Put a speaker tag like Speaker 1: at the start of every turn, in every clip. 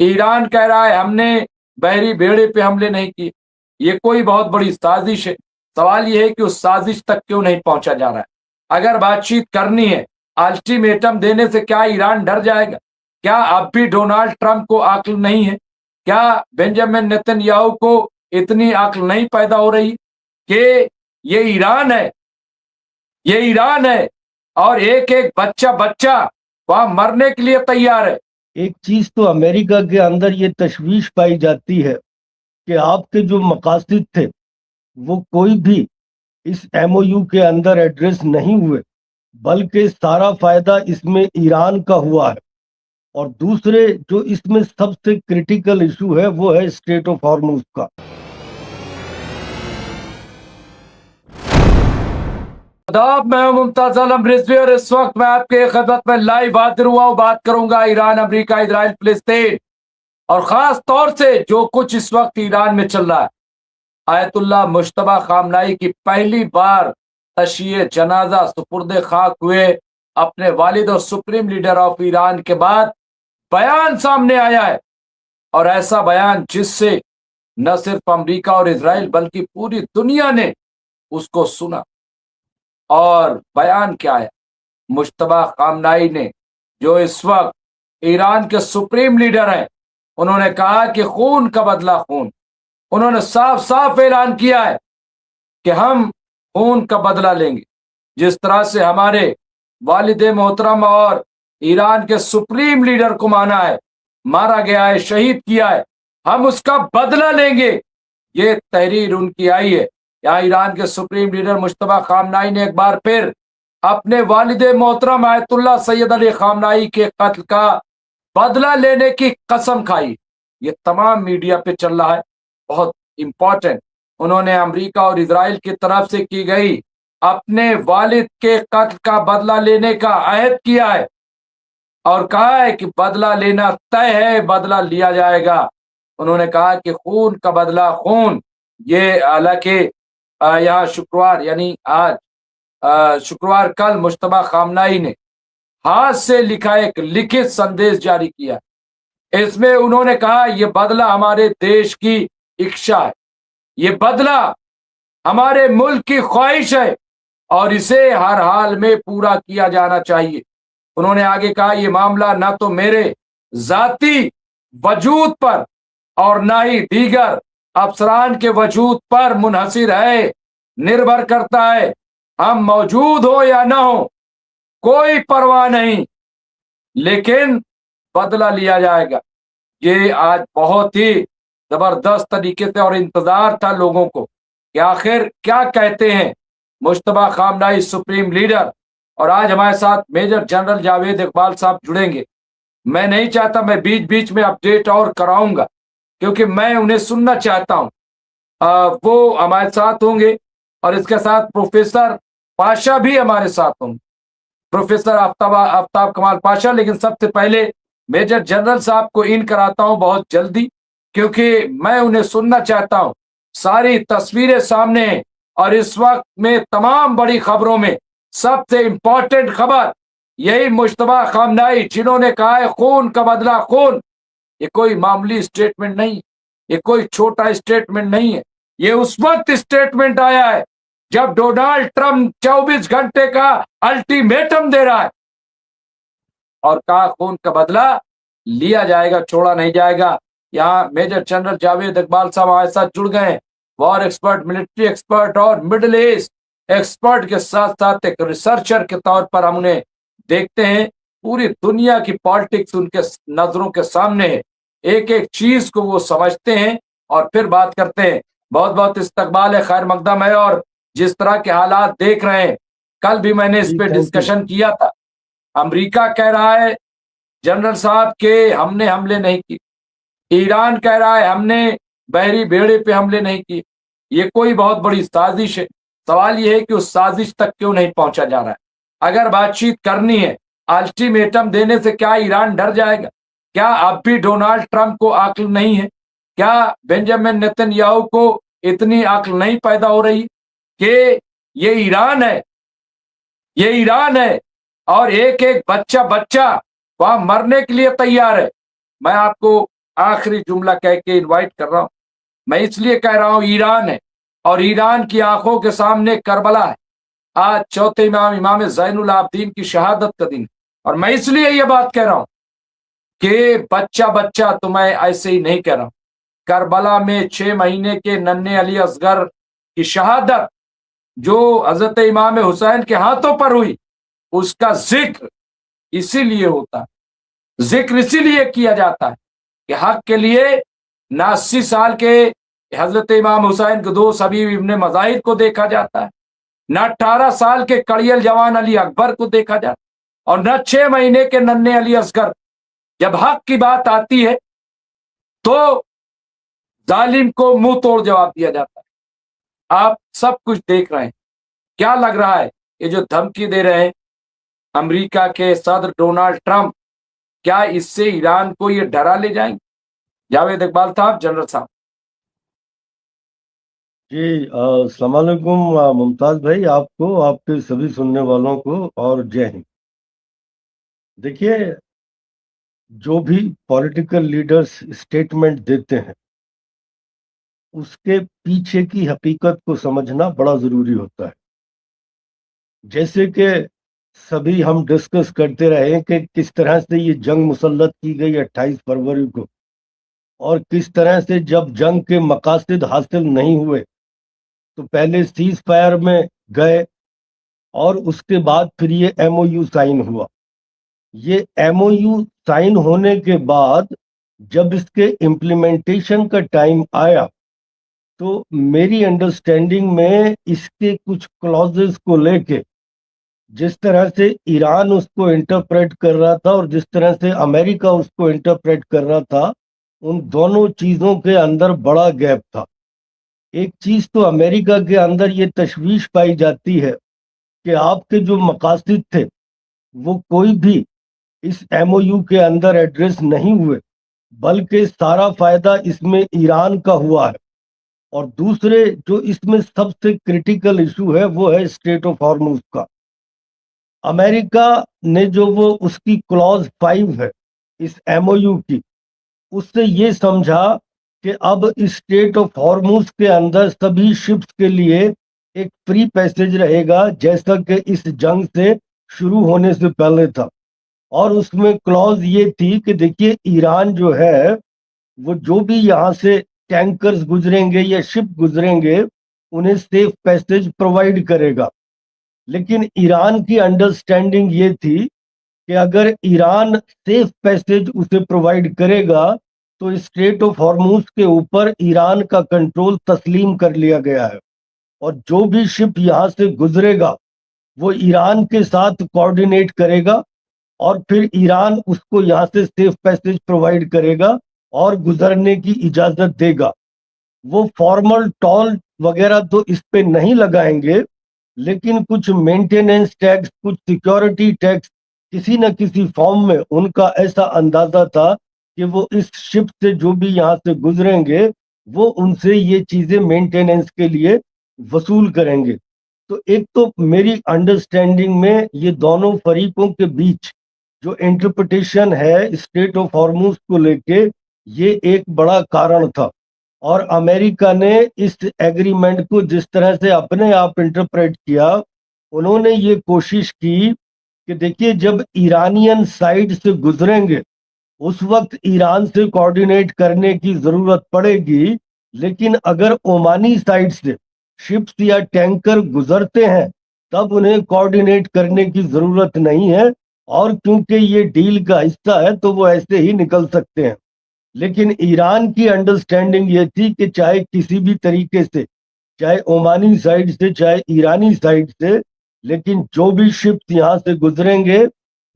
Speaker 1: ایران کہہ رہا ہے ہم نے بحری بیڑے پہ حملے نہیں کیے، یہ کوئی بہت بڑی سازش ہے۔ سوال یہ ہے کہ اس سازش تک کیوں نہیں پہنچا جا رہا ہے؟ اگر بات چیت کرنی ہے، الٹیمیٹم دینے سے کیا ایران ڈر جائے گا؟ کیا اب بھی ڈونالڈ ٹرمپ کو عقل نہیں ہے؟ کیا بنجامن نیتن یاہو کو اتنی عقل نہیں پیدا ہو رہی کہ یہ ایران ہے، یہ ایران ہے اور ایک ایک بچہ بچہ وہاں مرنے کے لیے تیار ہے؟
Speaker 2: ایک چیز تو امریکہ کے اندر یہ تشویش پائی جاتی ہے کہ آپ کے جو مقاصد تھے وہ کوئی بھی اس ایم او یو کے اندر ایڈریس نہیں ہوئے، بلکہ سارا فائدہ اس میں ایران کا ہوا ہے۔ اور دوسرے جو اس میں سب سے کریٹیکل ایشو ہے وہ ہے اسٹریٹ آف ہارموز کا۔
Speaker 1: آداب، میں ہوں ممتاز عالم رضوی اور اس وقت میں آپ کے خدمت میں لائیو حاضر ہوا ہوں۔ بات کروں گا ایران، امریکہ، اسرائیل، فلسطین اور خاص طور سے جو کچھ اس وقت ایران میں چل رہا ہے۔ آیت اللہ مجتبیٰ خامنائی کی پہلی بار تشییع جنازہ سپرد خاک ہوئے اپنے والد اور سپریم لیڈر آف ایران کے بعد بیان سامنے آیا ہے، اور ایسا بیان جس سے نہ صرف امریکہ اور اسرائیل بلکہ پوری دنیا نے اس کو سنا۔ اور بیان کیا ہے؟ مجتبیٰ خامنائی نے، جو اس وقت ایران کے سپریم لیڈر ہیں، انہوں نے کہا کہ خون کا بدلہ خون۔ انہوں نے صاف صاف اعلان کیا ہے کہ ہم خون کا بدلہ لیں گے، جس طرح سے ہمارے والد محترم اور ایران کے سپریم لیڈر کو مارا گیا ہے، شہید کیا ہے، ہم اس کا بدلہ لیں گے۔ یہ تحریر ان کی آئی ہے۔ یہاں ایران کے سپریم لیڈر مجتبیٰ خامنائی نے ایک بار پھر اپنے والد محترم آیت اللہ سید علی خامنائی کے قتل کا بدلہ لینے کی قسم کھائی۔ یہ تمام میڈیا پہ چل رہا ہے، بہت امپورٹنٹ۔ انہوں نے امریکہ اور اسرائیل کی طرف سے کی گئی اپنے والد کے قتل کا بدلہ لینے کا عہد کیا ہے، اور کہا ہے کہ بدلہ لینا طے ہے، بدلہ لیا جائے گا۔ انہوں نے کہا کہ خون کا بدلہ خون۔ یہ حالانکہ یہاں شکروار یعنی آج شکروار کل مجتبیٰ خامنائی نے ہاتھ سے لکھا ایک لکھت سندیش جاری کیا۔ اس میں انہوں نے کہا یہ بدلہ ہمارے دیش کی اکشا ہے، یہ بدلہ ہمارے ملک کی خواہش ہے، اور اسے ہر حال میں پورا کیا جانا چاہیے۔ انہوں نے آگے کہا یہ معاملہ نہ تو میرے ذاتی وجود پر اور نہ ہی دیگر افسران کے وجود پر منحصر ہے، نربھر کرتا ہے، ہم موجود ہو یا نہ ہو کوئی پرواہ نہیں، لیکن بدلہ لیا جائے گا۔ یہ آج بہت ہی زبردست طریقے سے، اور انتظار تھا لوگوں کو کہ آخر کیا کہتے ہیں مجتبیٰ خامنائی سپریم لیڈر۔ اور آج ہمارے ساتھ میجر جنرل جاوید اقبال صاحب جڑیں گے۔ میں نہیں چاہتا، میں بیچ بیچ میں اپڈیٹ اور کراؤں گا کیونکہ میں انہیں سننا چاہتا ہوں۔ وہ ہمارے ساتھ ہوں گے، اور اس کے ساتھ پروفیسر پاشا بھی ہمارے ساتھ ہوں گے، پروفیسر آفتاب کمال پاشا۔ لیکن سب سے پہلے میجر جنرل صاحب کو ان کراتا ہوں بہت جلدی، کیونکہ میں انہیں سننا چاہتا ہوں۔ ساری تصویریں سامنے ہیں، اور اس وقت میں تمام بڑی خبروں میں سب سے امپورٹنٹ خبر یہی مجتبیٰ خامنائی، جنہوں نے کہا ہے خون کا بدلہ خون۔ یہ کوئی معمولی اسٹیٹمنٹ نہیں، یہ کوئی چھوٹا اسٹیٹمنٹ نہیں ہے۔ یہ اس وقت اسٹیٹمنٹ آیا ہے جب ڈونالڈ ٹرمپ 24 گھنٹے کا الٹیمیٹم دے رہا ہے، اور کہا خون کا بدلہ لیا جائے گا، چھوڑا نہیں جائے گا۔ یہاں میجر جنرل جاوید اقبال صاحب ہمارے ساتھ جڑ گئے ہیں، وار ایکسپرٹ، ملٹری ایکسپرٹ اور مڈل ایسٹ ایکسپرٹ کے ساتھ ساتھ ایک ریسرچر کے طور پر ہم انہیں دیکھتے ہیں۔ پوری دنیا کی پالیٹکس ان کے نظروں کے سامنے ہے، ایک ایک چیز کو وہ سمجھتے ہیں اور پھر بات کرتے ہیں۔ بہت بہت استقبال ہے، خیر مقدم ہے، اور جس طرح کے حالات دیکھ رہے ہیں، کل بھی میں نے اس پہ ڈسکشن کیا تھا۔ امریکہ کہہ رہا ہے جنرل صاحب کہ ہم نے حملے نہیں کی، ایران کہہ رہا ہے ہم نے بحری بیڑے پہ حملے نہیں کیے، یہ کوئی بہت بڑی سازش ہے۔ سوال یہ ہے کہ اس سازش تک کیوں نہیں پہنچا جا رہا ہے؟ اگر بات چیت کرنی ہے، الٹیمیٹم دینے سے کیا ایران ڈر جائے گا؟ کیا اب بھی ڈونالڈ ٹرمپ کو عقل نہیں ہے؟ کیا بنجامن نیتن یاہو کو اتنی عقل نہیں پیدا ہو رہی کہ یہ ایران ہے، یہ ایران ہے اور ایک ایک بچہ بچہ وہاں مرنے کے لیے تیار ہے؟ میں آپ کو आखिरी जुमला कह के इनवाइट कर रहा हूं। मैं इसलिए कह रहा हूं ईरान है और ईरान की आंखों के सामने करबला है। आज चौथे इमाम इमाम ज़ैनुल आबदीन की शहादत का दिन है और मैं इसलिए ये बात कह रहा हूं कि बच्चा बच्चा तो मैं ऐसे ही नहीं कह रहा हूं। करबला में 6 महीने के नन्हे अली असगर की शहादत जो हजरत इमाम हुसैन के हाथों पर हुई, उसका जिक्र इसीलिए होता है, जिक्र इसीलिए किया जाता है कि हक के लिए न 80 साल के हजरत इमाम हुसैन के दोस्त हबीब इब्ने मज़ाहिर को देखा जाता है, न 18 साल के कड़ियल जवान अली अकबर को देखा जाता है, और न 6 महीने के नन्हे अली असगर। जब हक की बात आती है तो जालिम को मुंह तोड़ जवाब दिया जाता है। आप सब कुछ देख रहे हैं। क्या लग रहा है ये जो धमकी दे रहे हैं अमेरिका के सदर डोनाल्ड ट्रंप, क्या इससे ईरान को ये डरा ले जाएंगे? जावेद इकबाल साहब, जनरल साहब।
Speaker 2: जी अस्सलाम वालेकुम मुमताज भाई, आपको, आपके सभी सुनने वालों को, और जय हिंद। देखिए, जो भी पॉलिटिकल लीडर्स स्टेटमेंट देते हैं उसके पीछे की हकीकत को समझना बड़ा जरूरी होता है। जैसे कि सभी हम डिस्कस करते रहे कि किस तरह से ये जंग मुसल्लत की गई 28 फरवरी को, और किस तरह से जब जंग के मकासद हासिल नहीं हुए तो पहले सीज फायर में गए और उसके बाद फिर ये एमओयू साइन हुआ। ये एमओयू साइन होने के बाद जब इसके इम्प्लीमेंटेशन का टाइम आया तो मेरी अंडरस्टैंडिंग में इसके कुछ क्लॉजेस को लेके जिस तरह से ईरान उसको इंटरप्रेट कर रहा था और जिस तरह से अमेरिका उसको इंटरप्रेट कर रहा था, उन दोनों चीज़ों के अंदर बड़ा गैप था। एक चीज़ तो अमेरिका के अंदर ये तशवीश पाई जाती है कि आपके जो मकासद थे वो कोई भी इस एमओयू के अंदर एड्रेस नहीं हुए, बल्कि सारा फायदा इसमें ईरान का हुआ है। और दूसरे जो इसमें सबसे क्रिटिकल इशू है वो है स्ट्रेट ऑफ हॉर्मुज का। अमेरिका ने जो वो उसकी क्लॉज 5 है इस एमओयू की, उससे ये समझा कि अब इस स्ट्रेट ऑफ हॉर्मुज के अंदर सभी शिप्स के लिए एक फ्री पैसेज रहेगा, जैसा कि इस जंग से शुरू होने से पहले था। और उसमें क्लॉज ये थी कि देखिए, ईरान जो है वो जो भी यहाँ से टैंकर्स गुजरेंगे या शिप गुजरेंगे उन्हें सेफ पैसेज प्रोवाइड करेगा। लेकिन ईरान की अंडरस्टैंडिंग ये थी कि अगर ईरान सेफ पैसेज उसे प्रोवाइड करेगा तो स्ट्रेट ऑफ हॉर्मुज के ऊपर ईरान का कंट्रोल तस्लीम कर लिया गया है, और जो भी शिप यहाँ से गुजरेगा वो ईरान के साथ कोऑर्डिनेट करेगा और फिर ईरान उसको यहाँ से सेफ पैसेज प्रोवाइड करेगा और गुजरने की इजाजत देगा। वो फॉर्मल टोल वगैरह तो इस पे नहीं लगाएंगे, लेकिन कुछ मेंटेनेंस टैक्स, कुछ सिक्योरिटी टैक्स किसी न किसी फॉर्म में उनका ऐसा अंदाजा था कि वो इस शिप से जो भी यहाँ से गुजरेंगे वो उनसे ये चीजें मेंटेनेंस के लिए वसूल करेंगे। तो एक तो मेरी अंडरस्टैंडिंग में ये दोनों फरीकों के बीच जो इंटरप्रिटेशन है स्ट्रेट ऑफ हॉर्मुज को लेके, ये एक बड़ा कारण था। और अमेरिका ने इस एग्रीमेंट को जिस तरह से अपने आप इंटरप्रेट किया, उन्होंने ये कोशिश की कि देखिए, जब ईरानियन साइड से गुजरेंगे उस वक्त ईरान से कोऑर्डिनेट करने की जरूरत पड़ेगी, लेकिन अगर ओमानी साइड से शिप्स या टैंकर गुजरते हैं तब उन्हें कोऑर्डिनेट करने की जरूरत नहीं है, और क्योंकि ये डील का हिस्सा है तो वो ऐसे ही निकल सकते हैं। लेकिन ईरान की अंडरस्टैंडिंग ये थी कि चाहे किसी भी तरीके से, चाहे ओमानी साइड से चाहे ईरानी साइड से, लेकिन जो भी शिप्स यहाँ से गुजरेंगे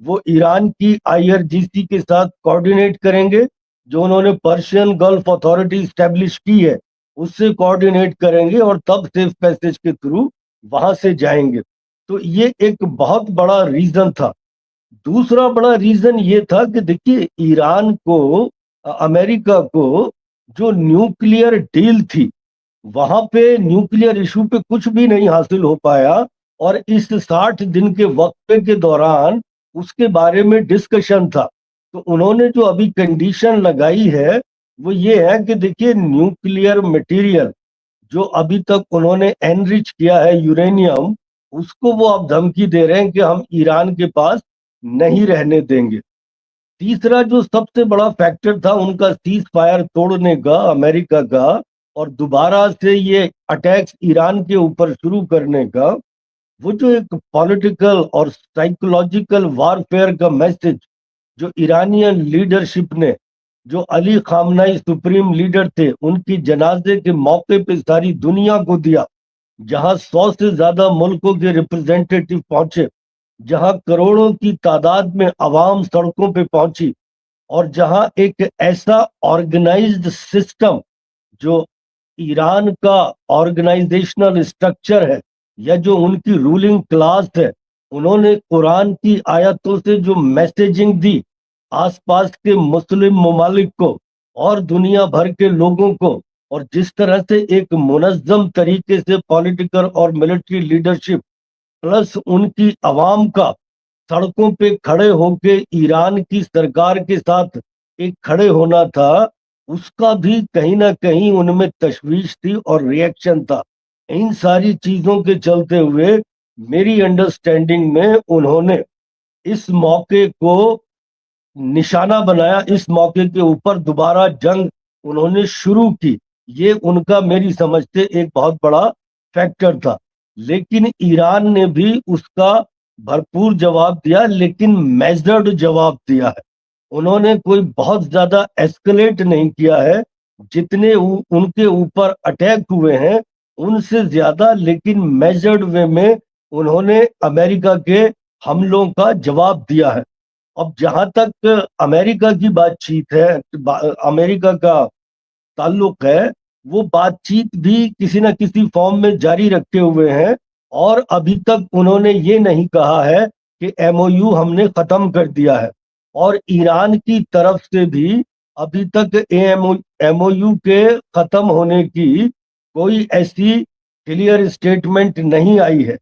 Speaker 2: वो ईरान की आईआरजीसी के साथ कोऑर्डिनेट करेंगे, जो उन्होंने पर्शियन गल्फ अथॉरिटी स्टैब्लिश की है उससे कोऑर्डिनेट करेंगे और तब सेफ पैसेज के थ्रू वहां से जाएंगे। तो ये एक बहुत बड़ा रीजन था। दूसरा बड़ा रीजन ये था कि देखिए, ईरान को, अमेरिका को जो न्यूक्लियर डील थी वहां पे न्यूक्लियर इशू पे कुछ भी नहीं हासिल हो पाया, और इस 60 दिन के वक्फे के दौरान उसके बारे में डिस्कशन था। तो उन्होंने जो अभी कंडीशन लगाई है वो ये है कि देखिए न्यूक्लियर मटेरियल जो अभी तक उन्होंने एनरिच किया है यूरेनियम, उसको वो अब धमकी दे रहे हैं कि हम ईरान के पास नहीं रहने देंगे। तीसरा जो सबसे बड़ा फैक्टर था उनका सीज फायर तोड़ने का अमेरिका का और दोबारा से ये अटैक्स ईरान के ऊपर शुरू करने का, वो जो एक पॉलिटिकल और साइकोलॉजिकल वारफेयर का मैसेज जो ईरानियन लीडरशिप ने, जो अली खामनाई सुप्रीम लीडर थे, उनकी जनाजे के मौके पे सारी दुनिया को दिया, जहां 100 से ज्यादा मुल्कों के रिप्रेजेंटेटिव पहुंचे, जहां करोड़ों की तादाद में अवाम सड़कों पे पहुंची, और जहां एक ऐसा ऑर्गेनाइज्ड सिस्टम जो ईरान का ऑर्गेनाइजेशनल स्ट्रक्चर है या जो उनकी रूलिंग क्लास है, उन्होंने कुरान की आयतों से जो मैसेजिंग दी आसपास के मुस्लिम ममालिक को और दुनिया भर के लोगों को, और जिस तरह से एक मुनज्जम तरीके से पॉलिटिकल और मिलिट्री लीडरशिप प्लस उनकी आवाम का सड़कों पे खड़े होके ईरान की सरकार के साथ एक खड़े होना था, उसका भी कहीं ना कहीं उनमें तशवीश थी और रिएक्शन था। इन सारी चीजों के चलते हुए मेरी अंडरस्टैंडिंग में उन्होंने इस मौके को निशाना बनाया, इस मौके के ऊपर दोबारा जंग उन्होंने शुरू की। ये उनका मेरी समझ से एक बहुत बड़ा फैक्टर था, लेकिन ईरान ने भी उसका भरपूर जवाब दिया, लेकिन मेजर्ड जवाब दिया है। उन्होंने कोई बहुत ज्यादा एस्केलेट नहीं किया है, जितने उनके ऊपर अटैक हुए हैं उनसे ज्यादा, लेकिन मेजर्ड वे में उन्होंने अमेरिका के हमलों का जवाब दिया है। अब जहां तक अमेरिका की बातचीत है, अमेरिका का ताल्लुक है, वो बातचीत भी किसी न किसी फॉर्म में जारी रखे हुए हैं, और अभी तक उन्होंने ये नहीं कहा है कि एमओयू हमने खत्म कर दिया है। और ईरान की तरफ से भी अभी तक एमओयू के खत्म होने की कोई ऐसी क्लियर स्टेटमेंट नहीं आई है।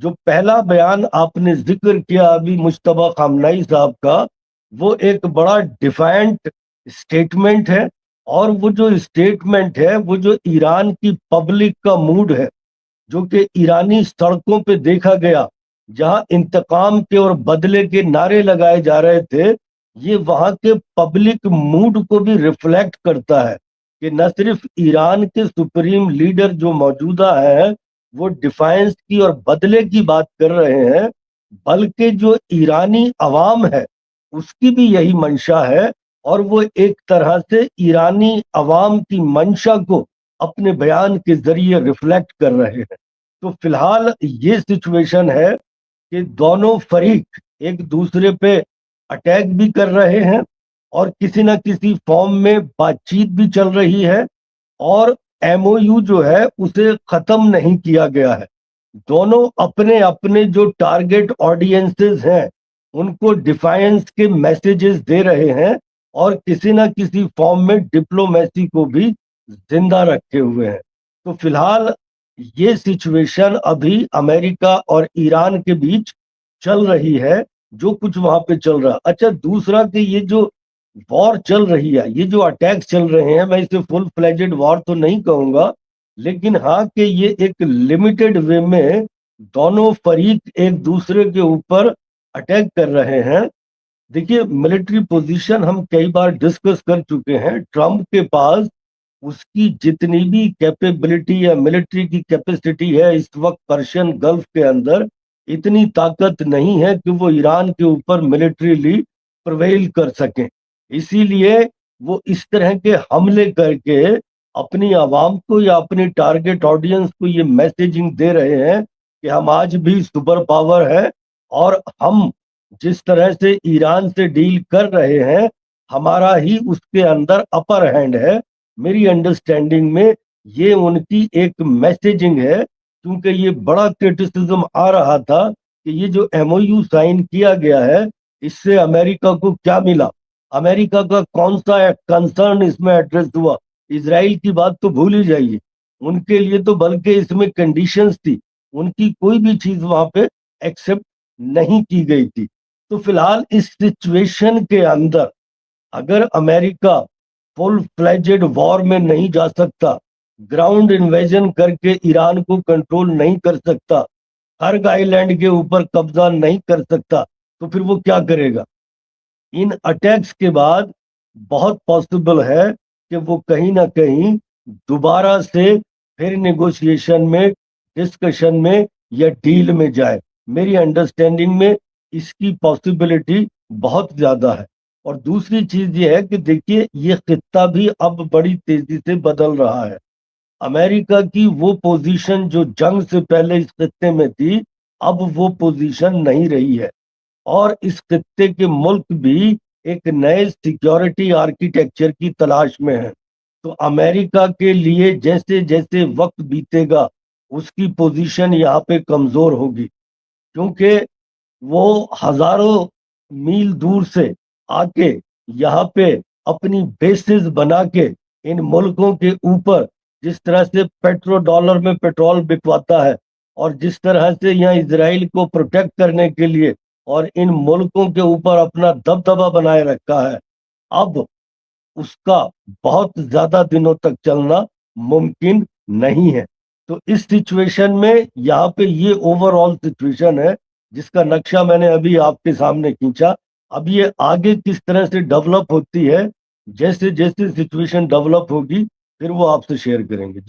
Speaker 2: जो पहला बयान आपने जिक्र किया अभी मुश्तबा खामनाई साहब का, वो एक बड़ा डिफाइंट स्टेटमेंट है, और वो जो स्टेटमेंट है वो जो ईरान की पब्लिक का मूड है, जो कि ईरानी सड़कों पे देखा गया, जहां इंतकाम के और बदले के नारे लगाए जा रहे थे, ये वहां के पब्लिक मूड को भी रिफ्लेक्ट करता है कि न सिर्फ ईरान के सुप्रीम लीडर जो मौजूदा है वो डिफाइंस की और बदले की बात कर रहे हैं, बल्कि जो ईरानी अवाम है उसकी भी यही मंशा है, और वो एक तरह से ईरानी अवाम की मंशा को अपने बयान के जरिए रिफ्लेक्ट कर रहे हैं। तो फिलहाल ये सिचुएशन है कि दोनों फरीक एक दूसरे पे अटैक भी कर रहे हैं, और किसी न किसी फॉर्म में बातचीत भी चल रही है, और एमओयू जो है उसे खत्म नहीं किया गया है। दोनों अपने अपने जो टारगेट ऑडियंसेस हैं उनको डिफायंस के मैसेजेस दे रहे हैं, और किसी ना किसी फॉर्म में डिप्लोमेसी को भी जिंदा रखे हुए हैं। तो फिलहाल ये सिचुएशन अभी अमेरिका और ईरान के बीच चल रही है, जो कुछ वहां पे चल रहा है। अच्छा, दूसरा कि ये जो वॉर चल रही है, ये जो अटैक्स चल रहे हैं, मैं इसे फुल फ्लेजेड वॉर तो नहीं कहूंगा, लेकिन हाँ कि ये एक लिमिटेड वे में दोनों फरीक एक दूसरे के ऊपर अटैक कर रहे हैं। देखिए, मिलिट्री पोजीशन हम कई बार डिस्कस कर चुके हैं। ट्रम्प के पास उसकी जितनी भी कैपेबिलिटी या मिलिट्री की कैपेसिटी है इस वक्त पर्शियन गल्फ के अंदर, इतनी ताकत नहीं है कि वो ईरान के ऊपर मिलिट्रीली प्रिवेल कर सकें। इसीलिए वो इस तरह के हमले करके अपनी आवाम को या अपनी टारगेट ऑडियंस को ये मैसेजिंग दे रहे हैं कि हम आज भी सुपर पावर है, और हम जिस तरह से ईरान से डील कर रहे हैं हमारा ही उसके अंदर अपर हैंड है। मेरी अंडरस्टैंडिंग में ये उनकी एक मैसेजिंग है, क्योंकि ये बड़ा क्रिटिसिज्म आ रहा था कि ये जो एमओयू साइन किया गया है इससे अमेरिका को क्या मिला, अमेरिका का कौन सा कंसर्न इसमें एड्रेस हुआ। इजराइल की बात तो भूल ही जाइए, उनके लिए तो बल्कि इसमें कंडीशंस थी, उनकी कोई भी चीज वहां पे एक्सेप्ट नहीं की गई थी। तो फिलहाल इस सिचुएशन के अंदर अगर अमेरिका फुल फ्लेजेड वॉर में नहीं जा सकता, ग्राउंड इन्वेजन करके ईरान को कंट्रोल नहीं कर सकता, हर्ग आइलैंड के ऊपर कब्जा नहीं कर सकता, तो फिर वो क्या करेगा? इन अटैक्स के बाद बहुत पॉसिबल है कि वो कहीं ना कहीं दोबारा से फिर नेगोशिएशन में, डिस्कशन में या डील में जाए। मेरी अंडरस्टैंडिंग में इसकी पॉसिबिलिटी बहुत ज्यादा है। और दूसरी चीज ये है कि देखिए, ये खित्ता भी अब बड़ी तेजी से बदल रहा है। अमेरिका की वो पोजीशन जो जंग से पहले इस खित्ते में थी, अब वो पोजीशन नहीं रही है। और इस खित्ते के मुल्क भी एक नए सिक्योरिटी आर्किटेक्चर की तलाश में है। तो अमेरिका के लिए जैसे जैसे वक्त बीतेगा, उसकी पोजीशन यहाँ पे कमजोर होगी, क्योंकि वो हजारों मील दूर से आके यहाँ पे अपनी बेसिस बना के इन मुल्कों के ऊपर जिस तरह से पेट्रो डॉलर में पेट्रोल बिकवाता है, और जिस तरह से यहाँ इजराइल को प्रोटेक्ट करने के लिए और इन मुल्कों के ऊपर अपना दबदबा बनाए रखा है, अब उसका बहुत ज्यादा दिनों तक चलना मुमकिन नहीं है। तो इस सिचुएशन में यहाँ पे ये ओवरऑल सिचुएशन है जिसका नक्शा मैंने अभी आपके सामने खींचा। अब ये आगे किस तरह से डेवलप होती है, जैसे जैसे सिचुएशन डेवलप होगी फिर वो आपसे शेयर करेंगे।